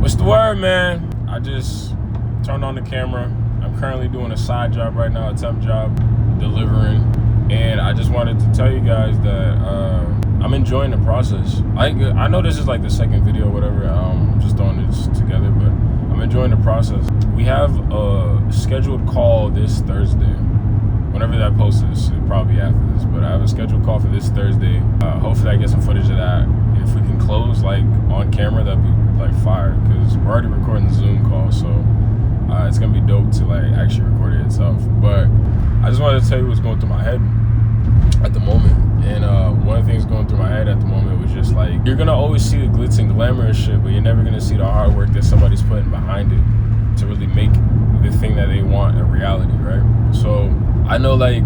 What's the word, man? I just turned on the camera. I'm currently doing a side job right now, a temp job, delivering. And I just wanted to tell you guys that I'm enjoying the process. I know this is like the second video or whatever. I'm just throwing this together, but I'm enjoying the process. We have a scheduled call this Thursday. Whenever that post is, it'll probably be after this, but I have a scheduled call for this Thursday. Hopefully I get some footage of that. If we can close like on camera, that'd be like fire, because we're already recording the Zoom call, so it's gonna be dope to like actually record it itself. But I just wanted to tell you what's going through my head at the moment. And one of the things going through my head at the moment was just like, you're gonna always see the glitz and glamour and shit, but you're never gonna see the hard work that somebody's putting behind it to really make the thing that they want a reality, right? So I know like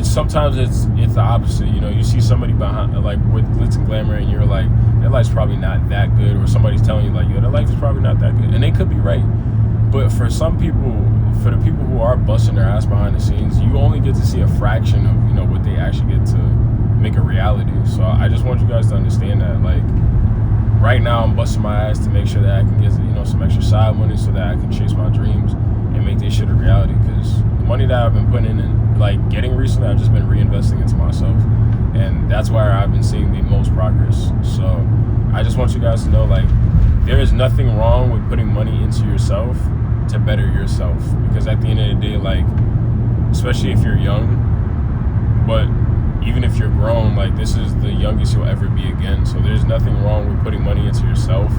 sometimes it's the opposite. You know, you see somebody behind like with glitz and glamour, and you're like, their life's probably not that good, or somebody's telling you like, yo, their life is probably not that good, and they could be right. But for some people, for the people who are busting their ass behind the scenes, you only get to see a fraction of, you know, what they actually get to make a reality. So I just want you guys to understand that, like, right now I'm busting my ass to make sure that I can get, you know, some extra side money so that I can chase my dreams and make this shit a reality. Because the money that I've been putting in, like, getting recently, I've just been reinvesting into myself, and that's where I've been seeing the most progress. So I just want you guys to know, like, there is nothing wrong with putting money into yourself to better yourself, because at the end of the day, like, especially if you're young, but even if you're grown, like, this is the youngest you'll ever be again. So there's nothing wrong with putting money into yourself,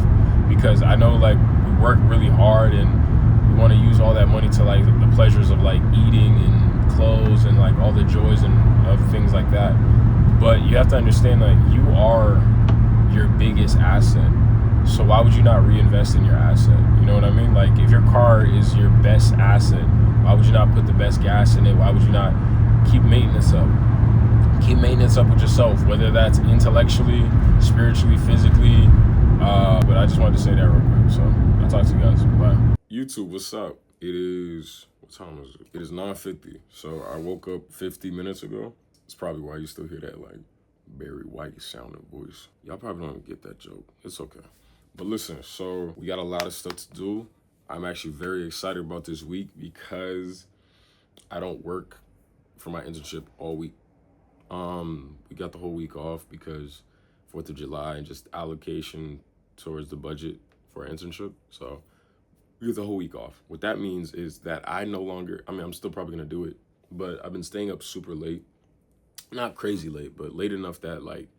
because I know, like, we work really hard and we want to use all that money to, like, the pleasures of, like, eating and clothes and, like, all the joys and of things like that. But you have to understand that you are your biggest asset. So why would you not reinvest in your asset? You know what I mean? Like, if your car is your best asset, why would you not put the best gas in it? Why would you not keep maintenance up? Keep maintenance up with yourself, whether that's intellectually, spiritually, physically. But I just wanted to say that real quick. So I'll talk to you guys. Bye. YouTube, what's up? It is, what time is it? It is 9:50. So I woke up 50 minutes ago. It's probably why you still hear that, like, Barry White sounding voice. Y'all probably don't even get that joke. It's okay. But listen, so we got a lot of stuff to do. I'm actually very excited about this week because I don't work for my internship all week. We got the whole week off because 4th of July and just allocation towards the budget for our internship. So we get the whole week off. What that means is that I no longer, I mean, I'm still probably gonna do it, but I've been staying up super late. Not crazy late, but late enough that, like,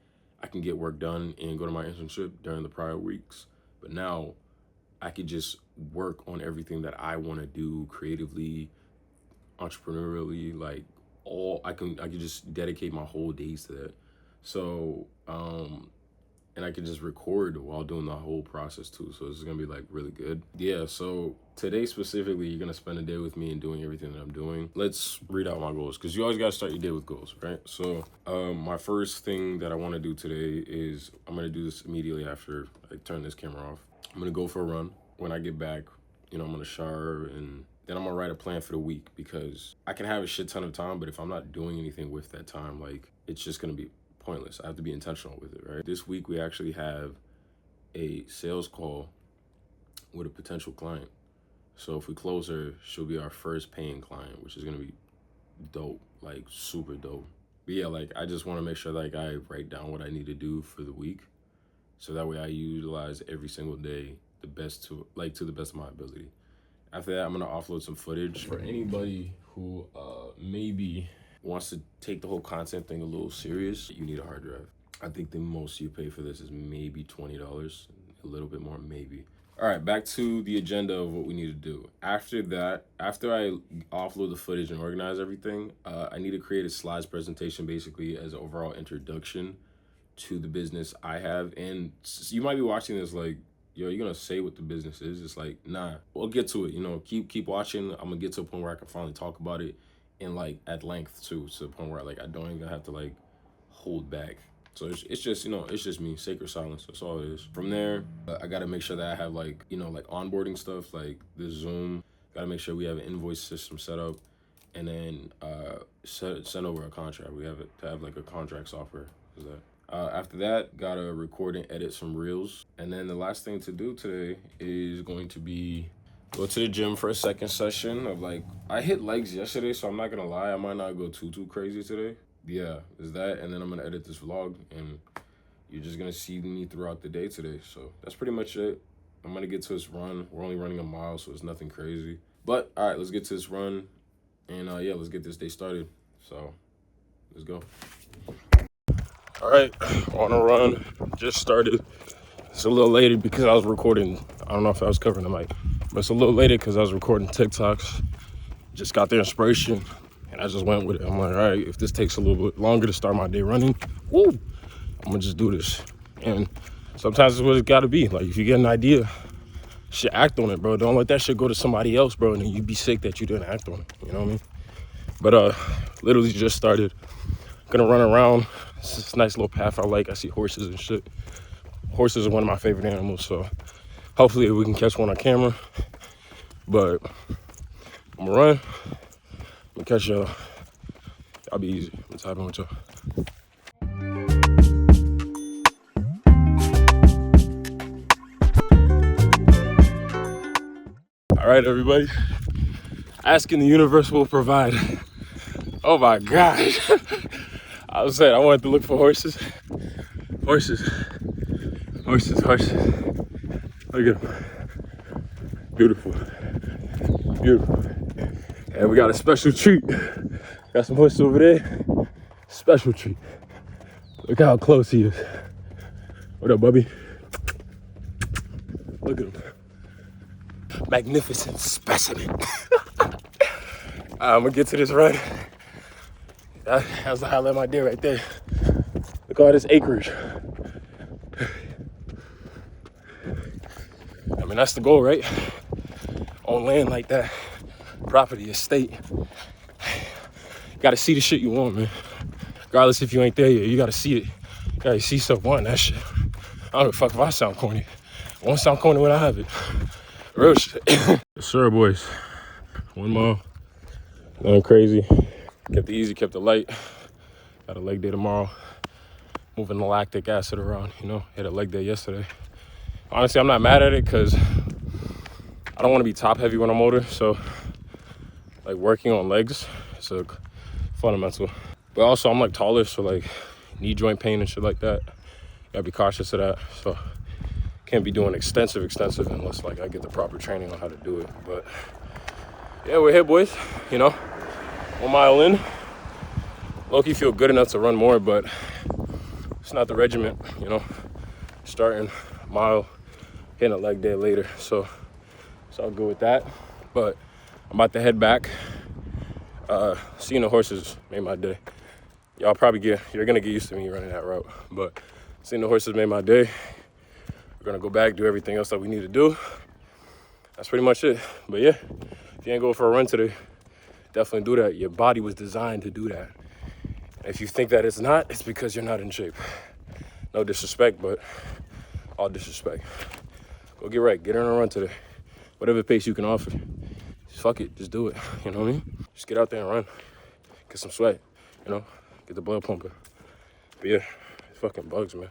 I can get work done and go to my internship during the prior weeks. But now I could just work on everything that I want to do creatively, entrepreneurially, like, I can just dedicate my whole days to that. So, and I can just record while doing the whole process too. So this is gonna be, like, really good. Yeah, so today specifically, you're gonna spend a day with me and doing everything that I'm doing. Let's read out my goals, because you always gotta start your day with goals, right? So my first thing that I wanna do today is, I'm gonna do this immediately after I turn this camera off. I'm gonna go for a run. When I get back, you know, I'm gonna shower, and then I'm gonna write a plan for the week, because I can have a shit ton of time, but if I'm not doing anything with that time, like, it's just gonna be pointless. I have to be intentional with it, right? This week we actually have a sales call with a potential client. So if we close her, she'll be our first paying client, which is gonna be dope, like, super dope. But yeah, like, I just wanna make sure, like, I write down what I need to do for the week, so that way I utilize every single day the best to the best of my ability. After that, I'm gonna offload some footage. For anybody who maybe wants to take the whole content thing a little serious, you need a hard drive. I think the most you pay for this is maybe $20, a little bit more, maybe. All right, back to the agenda of what we need to do. After that, after I offload the footage and organize everything, I need to create a slides presentation, basically as an overall introduction to the business I have. And you might be watching this like, yo, you're gonna say what the business is? It's like, nah, we'll get to it, you know, keep watching. I'm gonna get to a point where I can finally talk about it, and, like, at length too, to the point where, like, I don't even have to, like, hold back. So it's just, you know, it's just me, sacred silence. That's all it is. From there, I gotta make sure that I have, like, you know, like, onboarding stuff, like this Zoom. Gotta make sure we have an invoice system set up, and then send over a contract. We have to have, like, a contract software. Is that After that, gotta record and edit some reels. And then the last thing to do today is going to be go to the gym for a second session of like, I hit legs yesterday, so I'm not gonna lie, I might not go too crazy today. Yeah, is that, and then I'm gonna edit this vlog, and you're just gonna see me throughout the day today. So that's pretty much it. I'm gonna get to this run. We're only running a mile, so it's nothing crazy. But all right, let's get to this run, and yeah, let's get this day started. So let's go. All right, on a run, just started. It's a little later because I was recording. I don't know if I was covering the mic, but it's a little later because I was recording TikToks. Just got the inspiration, and I just went with it. I'm like, all right, if this takes a little bit longer to start my day running, woo, I'm gonna just do this. And sometimes it's what it's gotta be. Like, if you get an idea, shit, act on it, bro. Don't let that shit go to somebody else, bro, and then you be sick that you didn't act on it. You know what I mean? But literally just started. Gonna run around. It's this nice little path I like. I see horses and shit. Horses are one of my favorite animals, so hopefully we can catch one on camera. But I'm gonna run. I'm gonna catch y'all. I'll be easy. What's happening with y'all? All right, everybody. Asking the universe will provide. Oh my gosh. I was saying I wanted to look for horses. Horses. Horses, horses. Look at them. Beautiful. Beautiful. And we got a special treat. Got some horses over there. Special treat. Look how close he is. What up, Bubby? Look at him. Magnificent specimen. I'm gonna get to this run. That's the highlight of my day right there. Look at all this acreage. I mean, that's the goal, right? On land like that, property, estate. You gotta see the shit you want, man. Regardless if you ain't there yet, you gotta see it. You gotta see stuff wanting that shit. I don't give a fuck if I sound corny. I won't sound corny when I have it. Real shit. Yes, sir, boys. 1 mile. Nothing crazy. Kept it easy, kept it light. Got a leg day tomorrow. Moving the lactic acid around, you know. Had a leg day yesterday. Honestly, I'm not mad at it because I don't want to be top heavy when I'm older. So, like, working on legs is a fundamental. But also, I'm like taller, so like knee joint pain and shit like that. Gotta be cautious of that. So, can't be doing extensive unless like I get the proper training on how to do it. But yeah, we're here, boys. You know, 1 mile in. Low-key feel good enough to run more, but it's not the regiment, you know. Starting a mile, hitting a leg day later, so it's all good with that. But I'm about to head back. Seeing the horses made my day. You're gonna get used to me running that route, but seeing the horses made my day. We're gonna go back, do everything else that we need to do. That's pretty much it. But yeah, if you ain't going for a run today, definitely do that. Your body was designed to do that. If you think that it's not, it's because you're not in shape. No disrespect, but all disrespect. Go get right, get on a run today. Whatever pace you can offer. Just fuck it, just do it, you know what I mean? Just get out there and run. Get some sweat, you know? Get the blood pumping. But yeah, it fucking bugs, man.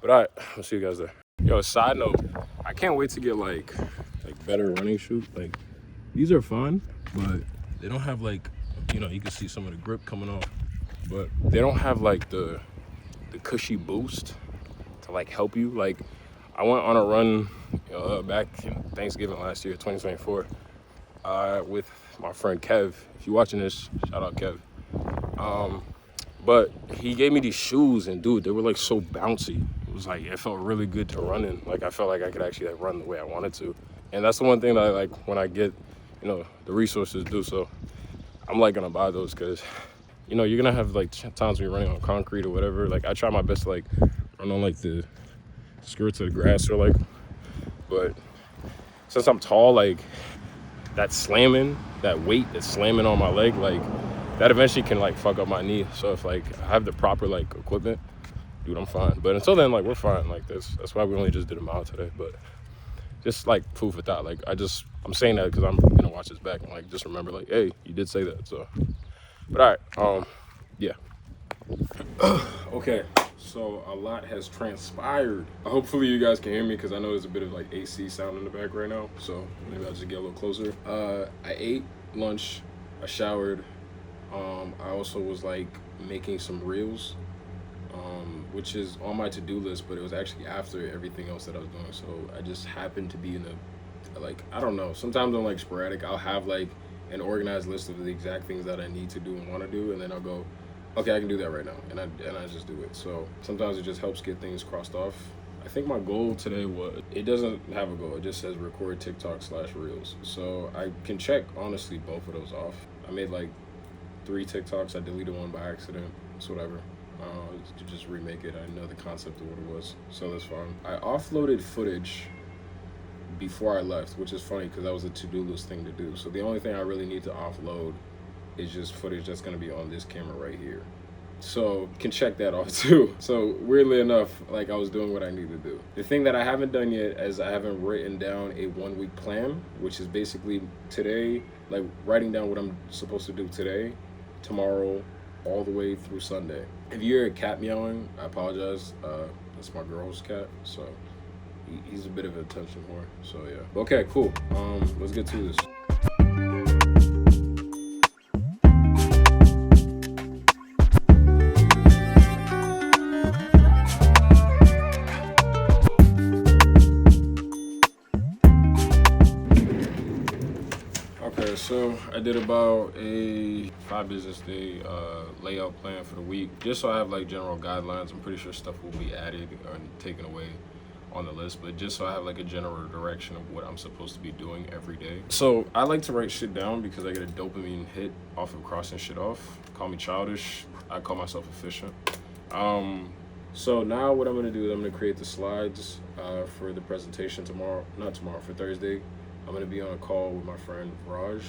But all right, I'll see you guys there. Yo, side note, I can't wait to get like better running shoes. Like, these are fun, but they don't have like, you know, you can see some of the grip coming off. But they don't have like the cushy boost to like help you. Like, I went on a run back in Thanksgiving last year, 2024, with my friend Kev. If you're watching this, shout out Kev. But he gave me these shoes, and dude, they were like so bouncy. It was like, it felt really good to run in. Like, I felt like I could actually like run the way I wanted to. And that's the one thing that I like when I get, you know, the resources to do so. I'm like gonna buy those because, you know, you're gonna have like times when you're running on concrete or whatever. Like, I try my best to like run on like the skirts of the grass or like, but since I'm tall, like that slamming, that weight that's slamming on my leg, like that eventually can like fuck up my knee. So if like I have the proper like equipment, dude, I'm fine. But until then, like, we're fine like this. That's why we only just did a mile today. But just like food for thought. Like, I'm saying that because I'm gonna watch this back and like just remember like, hey, you did say that. So, but all right, yeah. Okay, So a lot has transpired. Hopefully you guys can hear me because I know there's a bit of like AC sound in the back right now. So maybe I'll just get a little closer. I ate lunch, I showered. I also was like making some reels, which is on my to-do list, but it was actually after everything else that I was doing. So I just happened to be in a, like, I don't know, sometimes I'm like sporadic. I'll have like an organized list of the exact things that I need to do and want to do, and then I'll go, okay, I can do that right now, and I just do it. So sometimes it just helps get things crossed off. I think my goal today was, it doesn't have a goal, it just says record TikTok/reels. So I can check honestly both of those off. I made like 3 TikToks, I deleted one by accident, it's whatever. To just remake it, I know the concept of what it was, so that's fine. I offloaded footage before I left, which is funny because that was a to-do list thing to do. So the only thing I really need to offload is just footage that's gonna be on this camera right here. So can check that off too. So weirdly enough, like I was doing what I need to do. The thing that I haven't done yet is I haven't written down a 1-week plan, which is basically today, like writing down what I'm supposed to do today, tomorrow, all the way through Sunday. If you hear a cat meowing, I apologize. That's my girl's cat, so he's a bit of an attention whore. So yeah. Okay, cool. Let's get to this. Okay, so I did about a 5 business day layout plan for the week, just so I have like general guidelines. I'm pretty sure stuff will be added or taken away on the list, but just so I have like a general direction of what I'm supposed to be doing every day. So I like to write shit down because I get a dopamine hit off of crossing shit off. Call me childish, I call myself efficient. So now what I'm gonna do is I'm gonna create the slides for the presentation for Thursday. I'm gonna be on a call with my friend Raj.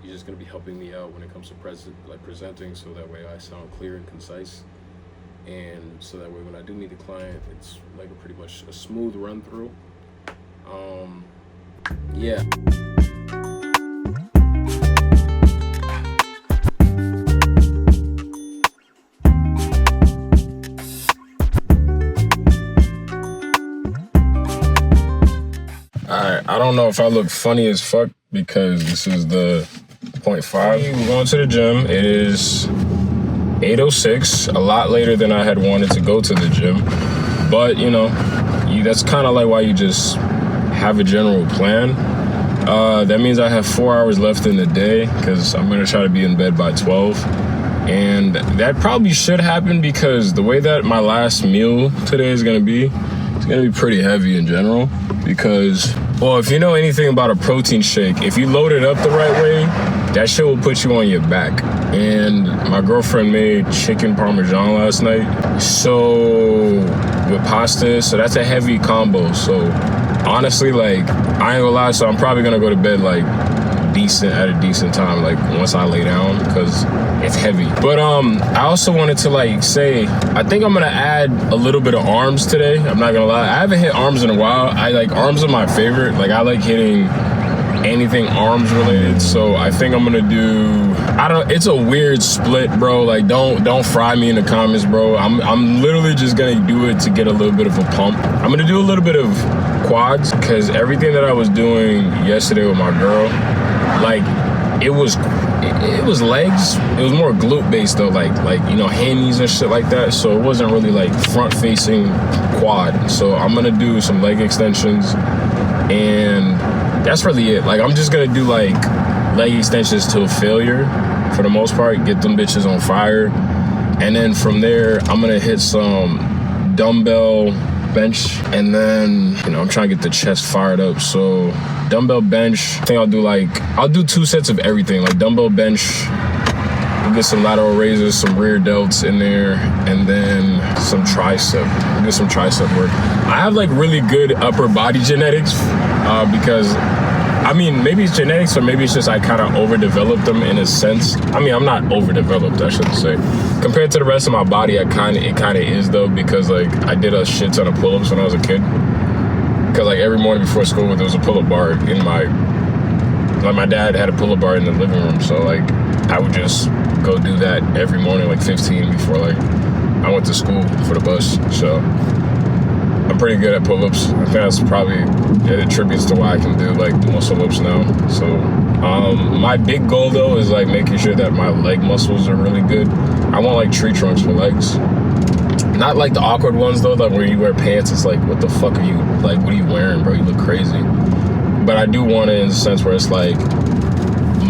He's just gonna be helping me out when it comes to presenting, so that way I sound clear and concise, and so that way when I do meet the client, it's like pretty much a smooth run through. Yeah. I don't know if I look funny as fuck because this is the 0.5. We're going to the gym. It is 8:06, a lot later than I had wanted to go to the gym. But, you know, that's kind of like why you just have a general plan. That means I have 4 hours left in the day because I'm going to try to be in bed by 12. And that probably should happen because the way that my last meal today is going to be, it's going to be pretty heavy in general. Because, well, if you know anything about a protein shake, if you load it up the right way, that shit will put you on your back. And my girlfriend made chicken parmesan last night, so with pasta, so that's a heavy combo. So honestly, like, I ain't gonna lie, so I'm probably gonna go to bed like at a decent time, like once I lay down, because it's heavy. But I also wanted to like say, I think I'm gonna add a little bit of arms today. I'm not gonna lie, I haven't hit arms in a while. Arms are my favorite. Like, I like hitting anything arms related, so I think I'm gonna do, it's a weird split, bro. Like, don't fry me in the comments, bro. I'm literally just gonna do it to get a little bit of a pump. I'm gonna do a little bit of quads, because everything that I was doing yesterday with my girl, like, it was legs. It was more glute based though, like you know, hammies and shit like that. So it wasn't really like front facing quad. So I'm gonna do some leg extensions, and that's really it. Like, I'm just gonna do like leg extensions till failure for the most part, get them bitches on fire, and then from there I'm gonna hit some dumbbell bench, and then, you know, I'm trying to get the chest fired up. So dumbbell bench, I think I'll do 2 sets of everything, like dumbbell bench, we'll get some lateral raises, some rear delts in there, and then some tricep. We'll get some tricep work. I have like really good upper body genetics, because I mean, maybe it's genetics, or maybe it's just I kind of overdeveloped them in a sense. I mean, I'm not overdeveloped, I shouldn't say. Compared to the rest of my body, it kind of is though, because like I did a shit ton of pull-ups when I was a kid. Because like every morning before school, there was a pull-up bar in my dad had a pull-up bar in the living room, so like I would just go do that every morning, like 15 before like I went to school for the bus, so I'm pretty good at pull-ups. I think that's probably, it attributes to why I can do like muscle-ups now. So my big goal though is like making sure that my leg muscles are really good. I want like tree trunks for legs. Not like the awkward ones though, like where you wear pants, it's like, what the fuck are you, like, what are you wearing, bro? You look crazy. But I do want it in the sense where it's like,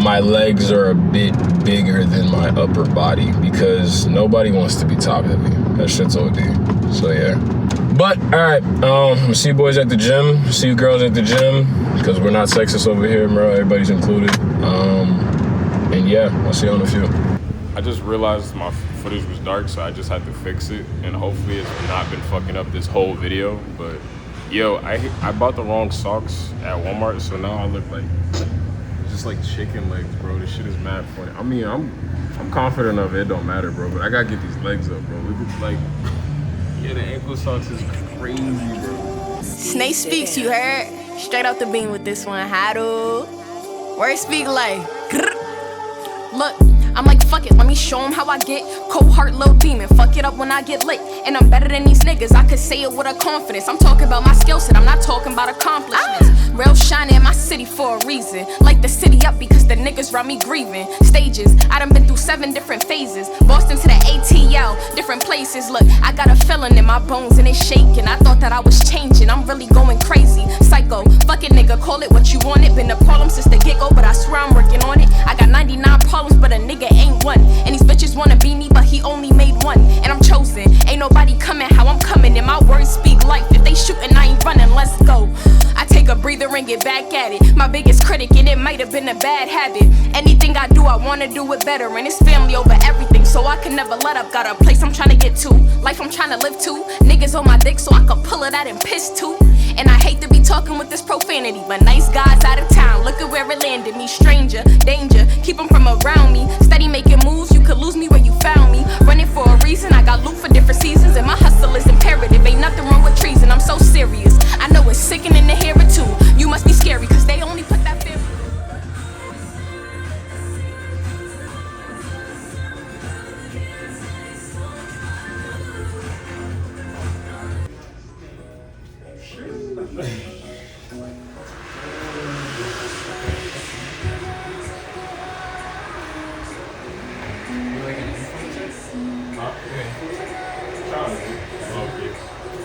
my legs are a bit bigger than my upper body because nobody wants to be top heavy. That shit's OD. So yeah. But all right, see you boys at the gym. See you girls at the gym because we're not sexist over here, bro. Everybody's included. And yeah, I'll see you on the field. I just realized my footage was dark, so I just had to fix it, and hopefully it's not been fucking up this whole video. But yo, I bought the wrong socks at Walmart, so now I look like just like chicken legs, bro. This shit is mad funny. I mean, I'm confident of it. It don't matter, bro. But I gotta get these legs up, bro. Look at like, yeah, the ankle socks is crazy, bro. Snake speaks, you heard? Straight out the beam with this one. How do? Word speak like. Look. I'm like, fuck it, let me show them how I get. Cold heart, little demon, fuck it up when I get lit. And I'm better than these niggas, I could say it with a confidence. I'm talking about my skill set, I'm not talking about accomplishments. Real shiny in my city for a reason. Light the city up because the niggas round me grieving. Stages, I done been through 7 different phases. Boston to the ATL, different places. Look, I got a feeling in my bones and it's shaking. I thought that I was changing, I'm really going crazy. Psycho, fuck it nigga, call it what you want it. Been a problem since the get-go, but I swear I'm working on it. I got 99 problems, but a nigga ain't one. And these bitches wanna be me, but he only made one. And I'm chosen, ain't nobody coming how I'm coming. And my words speak life, if they shooting I ain't running, let's go. I take a breather and get back at it. My biggest critic, and it might have been a bad habit. Anything I do, I wanna do it better. And it's family over everything, so I can never let up. Got a place I'm trying to get to, life I'm trying to live to. Niggas on my dick, so I can pull it out and piss too. And I hate to be talking with this profanity, but nice guys out of town, look at where it landed me. Stranger, danger, keep them from around me. Steady making moves, you could lose me where you found me. Running for a reason, I got loot for different seasons. And my hustle is imperative, ain't nothing wrong with treason. I'm so serious, I know it's sickening to hear it too. You must be scary, cause they only put that fear.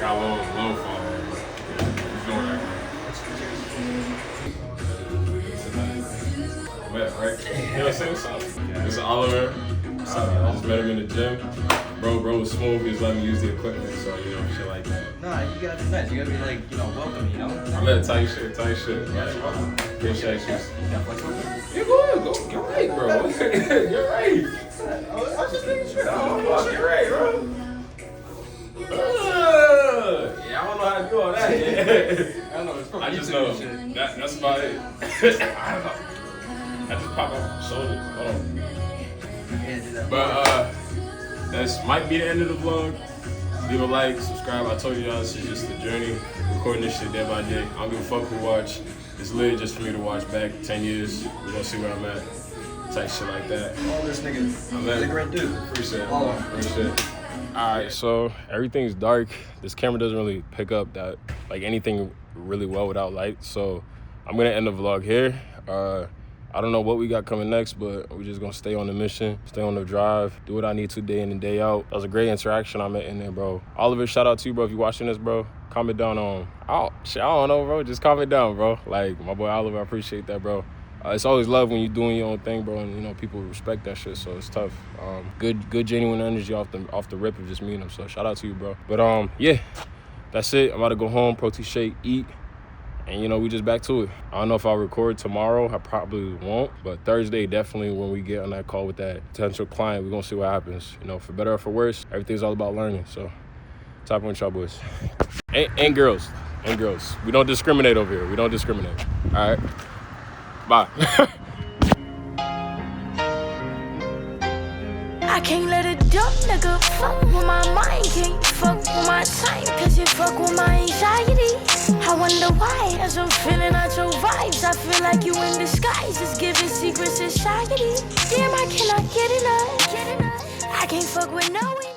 Got a little fun. He's doing that. Right? You know, same stuff. This is Oliver. I just met him in the gym. Bro was smooth. He was letting me use the equipment, so you know, shit like that. Nah, you gotta be nice. You gotta be like, you know, welcome, you know? I'm at tight shit. Appreciate you. You're good. You're right, bro. You're right. I was just thinking shit. Oh, you're right, bro. Yeah, I don't know how to do all that. Yeah. I don't know, it's probably I just know that's about it. I don't know. I just pop off my shoulders. Hold on. But that's might be the end of the vlog. Leave a like, subscribe. I told you guys this is just the journey. Recording this shit day by day. I don't give a fuck who watch. It's literally just for me to watch back 10 years. We're gonna see where I'm at. Type shit like that. All this nigga, he's a great dude. Appreciate it. Appreciate it. Alright, so everything's dark. This camera doesn't really pick up that like anything really well without light. So I'm gonna end the vlog here. I don't know what we got coming next, but we're just gonna stay on the mission, stay on the drive, do what I need to day in and day out. That was a great interaction I met in there, bro. Oliver, shout out to you, bro. If you're watching this, bro, comment down on, I don't know, bro. Just comment down, bro. Like, my boy Oliver, I appreciate that, bro. It's always love when you're doing your own thing, bro, and, you know, people respect that shit, so it's tough. Good genuine energy off the rip of just meeting them, so shout out to you, bro. But, yeah, that's it. I'm about to go home, protein shake, eat. And, you know, we just back to it. I don't know if I'll record tomorrow. I probably won't. But Thursday, definitely when we get on that call with that potential client, we're going to see what happens. You know, for better or for worse, everything's all about learning. So, top one, y'all boys. And girls. And girls. We don't discriminate over here. We don't discriminate. All right. Bye. I can't let a dumb nigga fuck with my mind. Can't fuck with my time, cause you fuck with my anxiety. I wonder why, as I'm feeling out your vibes, I feel like you in disguise, just giving secret society. Damn, I cannot get enough. I can't fuck with no one.